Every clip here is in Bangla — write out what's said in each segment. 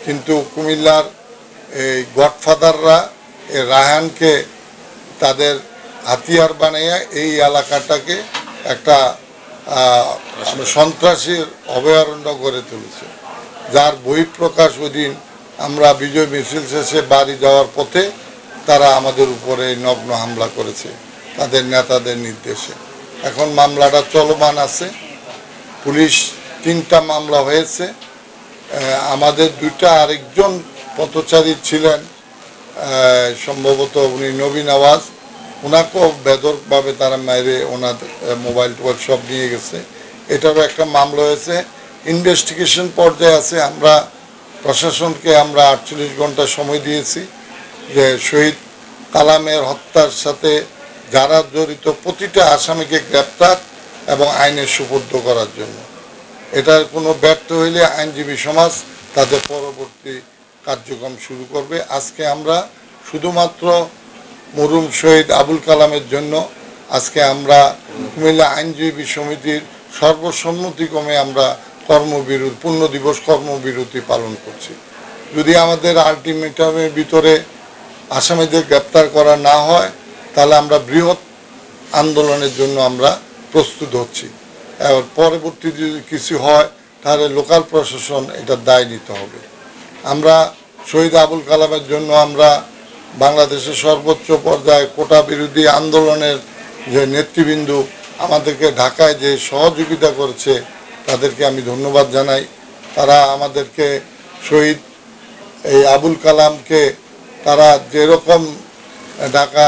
কিন্তু কুমিল্লার এই গডফাদাররা এই রায়হানকে তাদের হাতিয়ার বানিয়ে এই এলাকাটাকে একটা সন্ত্রাসীর অভয়ারণ্য গড়ে তুলেছে, যার বহিঃপ্রকাশ ওই দিন আমরা বিজয় মিছিল শেষে বাড়ি যাওয়ার পথে তারা আমাদের উপরে নগ্ন হামলা করেছে তাদের নেতাদের নির্দেশে। এখন মামলাটা চলমান আছে, পুলিশ 3টা মামলা হয়েছে। আমাদের 2টা আরেকজন পথচারী ছিলেন, সম্ভবত উনি নবীন আওয়াজ, ওনাকেও বেদরকভাবে তারা মেরে ওনার মোবাইল টোবাইল সব নিয়ে গেছে। এটারও একটা মামলা হয়েছে, ইনভেস্টিগেশন পর্যায়ে আছে। আমরা প্রশাসনকে আমরা 48 ঘন্টা সময় দিয়েছি যে শহীদ কালামের হত্যার সাথে যারা জড়িত প্রতিটা আসামিকে গ্রেপ্তার এবং আইনের সুপর্দ করার জন্য। এটার কোনো ব্যর্থ হইলে আইনজীবী সমাজ তাদের পরবর্তী কার্যক্রম শুরু করবে। আজকে আমরা শুধুমাত্র মরহুম শহীদ আবুল কালামের জন্য আজকে আমরা কুমিল্লা আইনজীবী সমিতির সর্বসম্মতিক্রমে আমরা পূর্ণ দিবস কর্মবিরতি পালন করছি। যদি আমাদের আলটিমেটামের ভিতরে আসামিদের গ্রেপ্তার করা না হয় তাহলে আমরা বৃহৎ আন্দোলনের জন্য আমরা প্রস্তুত হচ্ছি। এবার পরবর্তী যদি কিছু হয় তাহলে লোকাল প্রশাসন এটার দায় নিতে হবে। আমরা শহীদ আবুল কালামের জন্য আমরা বাংলাদেশের সর্বোচ্চ পর্যায়ে কোটা বিরোধী আন্দোলনের যে নেতৃবৃন্দ আমাদেরকে ঢাকায় যে সহযোগিতা করেছে তাদেরকে আমি ধন্যবাদ জানাই। তারা আমাদেরকে শহীদ এই আবুল কালামকে তারা যেরকম ঢাকা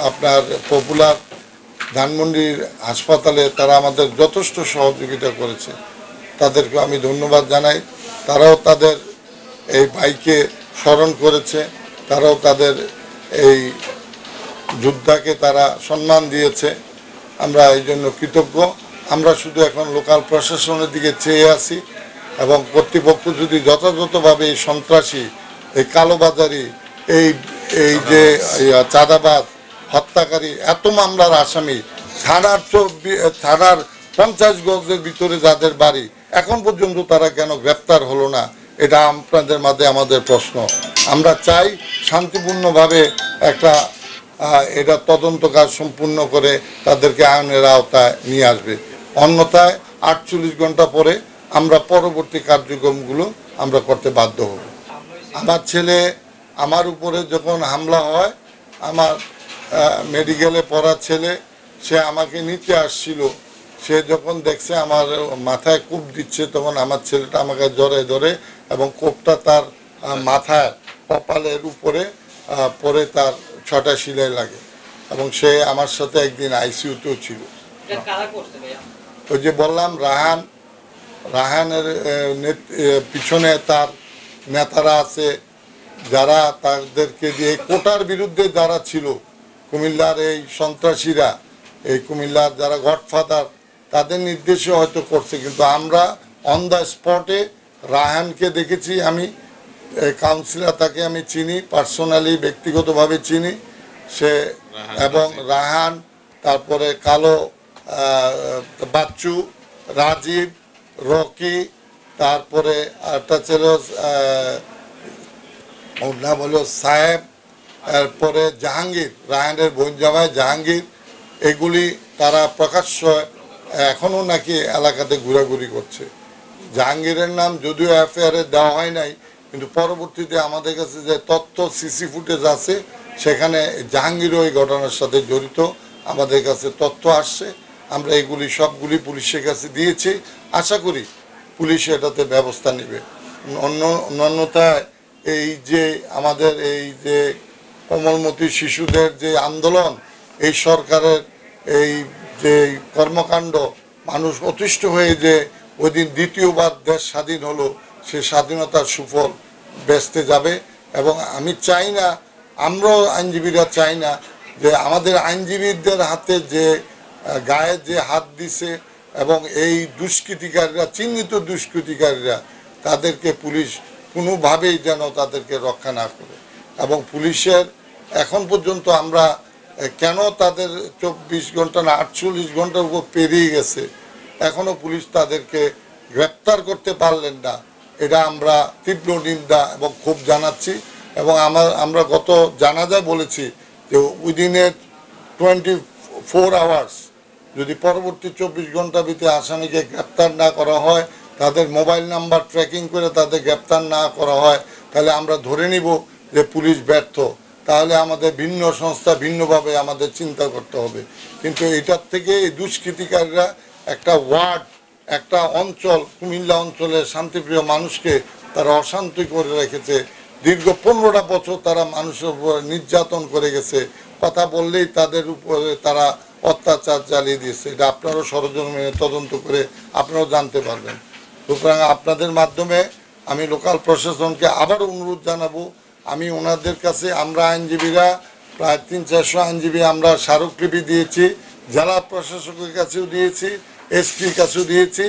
আপনার পপুলার ধানমন্ডির হাসপাতালে তারা আমাদের যথেষ্ট সহযোগিতা করেছে, তাদেরকে আমি ধন্যবাদ জানাই। তারাও তাদের এই ভাইকে স্মরণ করেছে, তারাও তাদের এই যোদ্ধাকে তারা সম্মান দিয়েছে। আমরা এই জন্য কৃতজ্ঞ। আমরা শুধু এখন লোকাল প্রশাসনের দিকে চেয়ে আছি এবং কর্তৃপক্ষ যদি যথাযথভাবে এই সন্ত্রাসী, এই কালোবাজারি, এই এই যে চাঁদাবাজ, হত্যাকারী, এত মামলার আসামি, থানার 50 গজের ভিতরে যাদের বাড়ি, এখন পর্যন্ত তারা কেন গ্রেপ্তার হলো না, এটা আপনাদের মাঝে আমাদের প্রশ্ন। আমরা চাই শান্তিপূর্ণভাবে একটা এটা তদন্ত কাজ সম্পূর্ণ করে তাদেরকে আইনের আওতায় নিয়ে আসবে। অন্যথায় 48 ঘন্টা পরে আমরা পরবর্তী কার্যক্রমগুলো আমরা করতে বাধ্য হব। আমার ছেলে আমার উপরে যখন হামলা হয়, আমার মেডিকেলে পড়া ছেলে, সে আমাকে নিতে আসছিল। সে যখন দেখছে আমার মাথায় কূপ দিচ্ছে তখন আমার ছেলেটা আমাকে জড়ায় ধরে এবং কোপটা তার মাথায় কপালের উপরে পরে তার 6টা সেলাই লাগে এবং সে আমার সাথে একদিন আইসিইউতেও ছিল। ওই যে বললাম রায়হানের পিছনে তার নেতারা আছে, যারা তাদেরকে দিয়ে কোটার বিরুদ্ধে যারা ছিল, কুমিল্লার এই সন্ত্রাসীরা, এই কুমিল্লার যারা গডফাদার, তাদের নির্দেশে হয়তো করছে। কিন্তু আমরা অন দ্য স্পটে রায়হানকে দেখেছি, আমি কাউন্সিলর, তাকে আমি চিনি পার্সোনালি, ব্যক্তিগতভাবে চিনি। সে এবং রায়হান, তারপরে কালো বাচ্চু, রাজীব, রকি, তারপরে একটা ছিল ওর নাম হলো সাহেব, এরপরে জাহাঙ্গীর, রায়হানের বোন জামাই জাহাঙ্গীর, এগুলি তারা প্রকাশ্য এখনও নাকি এলাকাতে ঘোরাঘুরি করছে। জাহাঙ্গীরের নাম যদিও এফআইআরে দেওয়া হয় নাই, কিন্তু পরবর্তীতে আমাদের কাছে যে তথ্য সিসি ফুটেজ আছে সেখানে জাহাঙ্গীরও এই ঘটনার সাথে জড়িত আমাদের কাছে তথ্য আসছে। আমরা এগুলি সবগুলি পুলিশের কাছে দিয়েছি, আশা করি পুলিশ এটাতে ব্যবস্থা নেবে। অন্যথায় এই যে আমাদের এই যে কোমলমতি শিশুদের যে আন্দোলন, এই সরকারের এই যে কর্মকাণ্ড, মানুষ অতিষ্ঠ হয়ে যে ওই দিন দ্বিতীয়বার দেশ স্বাধীন হলো, সে স্বাধীনতার সুফল বেচতে যাবে। এবং আমি চাই না, আমরাও আইনজীবীরা চাই না যে আমাদের আইনজীবীদের হাতে যে গায়ে যে হাত দিছে এবং এই দুষ্কৃতিকারীরা, চিহ্নিত দুষ্কৃতিকারীরা, তাদেরকে পুলিশ কোনোভাবেই যেন তাদেরকে রক্ষা না করে। এবং পুলিশের এখন পর্যন্ত আমরা কেন তাদের 24 ঘন্টা না 48 ঘন্টার উপর পেরিয়ে গেছে, এখনও পুলিশ তাদেরকে গ্রেপ্তার করতে পারলেন না, এটা আমরা তীব্র নিন্দা এবং ক্ষোভ জানাচ্ছি। এবং আমরা গত জানাজায় বলেছি যে উইদিনে 24 আওয়ার্স যদি পরবর্তী 24 ঘন্টার ভিতরে আসামিকে গ্রেপ্তার না করা হয়, তাদের মোবাইল নাম্বার ট্র্যাকিং করে তাদের গ্রেপ্তার না করা হয়, তাহলে আমরা ধরে নিব যে পুলিশ ব্যর্থ। তাহলে আমাদের ভিন্ন সংস্থা ভিন্নভাবে আমাদের চিন্তা করতে হবে। কিন্তু এটার থেকে এই দুষ্কৃতিকারীরা একটা ওয়ার্ড, একটা অঞ্চল, কুমিল্লা অঞ্চলের শান্তিপ্রিয় মানুষকে তারা অশান্ত করে রেখেছে। দীর্ঘ 15টা বছর তারা মানুষের উপর নির্যাতন করে গেছে। কথা বললেই তাদের উপরে তারা অত্যাচার চালিয়ে দিয়েছে। এটা আপনারাও সরজমিনে তদন্ত করে আপনারাও জানতে পারবেন। সুতরাং আপনাদের মাধ্যমে আমি লোকাল প্রশাসনকে আবার অনুরোধ জানাবো, আমি ওনাদের কাছে, আমরা আইনজীবীরা প্রায় 300-400 আইনজীবী আমরা স্মারকলিপি দিয়েছি, জেলা প্রশাসকের কাছেও দিয়েছি, এসপির কাছেও দিয়েছি।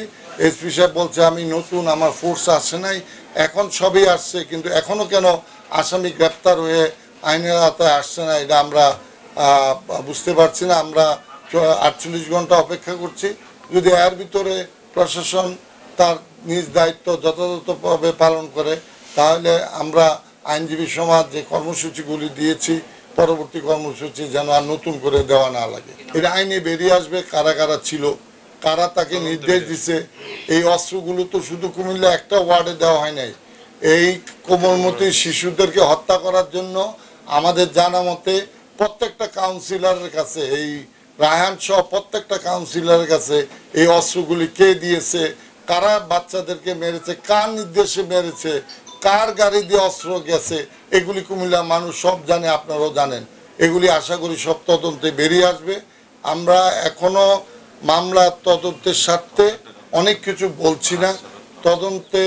এসপি সাহেব বলছে আমি নতুন, আমার ফোর্স আসছে নাই, এখন সবই আসছে, কিন্তু এখনও কেন আসামি গ্রেপ্তার হয়ে আইনের আওতায় আসছে না, এটা আমরা বুঝতে পারছি না। আমরা 48 ঘন্টা অপেক্ষা করছি। যদি এর ভিতরে প্রশাসন তার নিজ দায়িত্ব যথাযথভাবে পালন করে, তাহলে আমরা আইনজীবী সমাজ যে কর্মসূচিগুলি দিয়েছি, পরবর্তী কর্মসূচি যেন আর নতুন করে দেওয়া না লাগে। এটা আইনে বেরিয়ে আসবে কারা কারা ছিল, কারা তাকে নির্দেশ দিছে। এই অস্ত্রগুলো তো শুধু কুমিল্লা একটা ওয়ার্ডে দেওয়া হয় নাই। এই কোমলমতি শিশুদেরকে হত্যা করার জন্য আমাদের জানা মতে প্রত্যেকটা কাউন্সিলরের কাছে, এই রায়হান সহ প্রত্যেকটা কাউন্সিলরের কাছে এই অস্ত্রগুলি কে দিয়েছে, কারা বাচ্চাদেরকে মেরেছে, কার নির্দেশে মেরেছে, কার গাড়ি দিয়ে অস্ত্র গেছে, এগুলি কুমিল্লার মানুষ সব জানে, আপনারাও জানেন। এগুলি আশা করি সব তদন্তে বেরিয়ে আসবে। আমরা এখনো মামলার তদন্তের স্বার্থে অনেক কিছু বলছি না। তদন্তে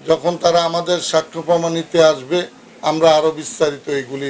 যখন তারা আমাদের সাক্ষ্য প্রমাণ নিতে আসবে, আমরা আরও বিস্তারিত এগুলি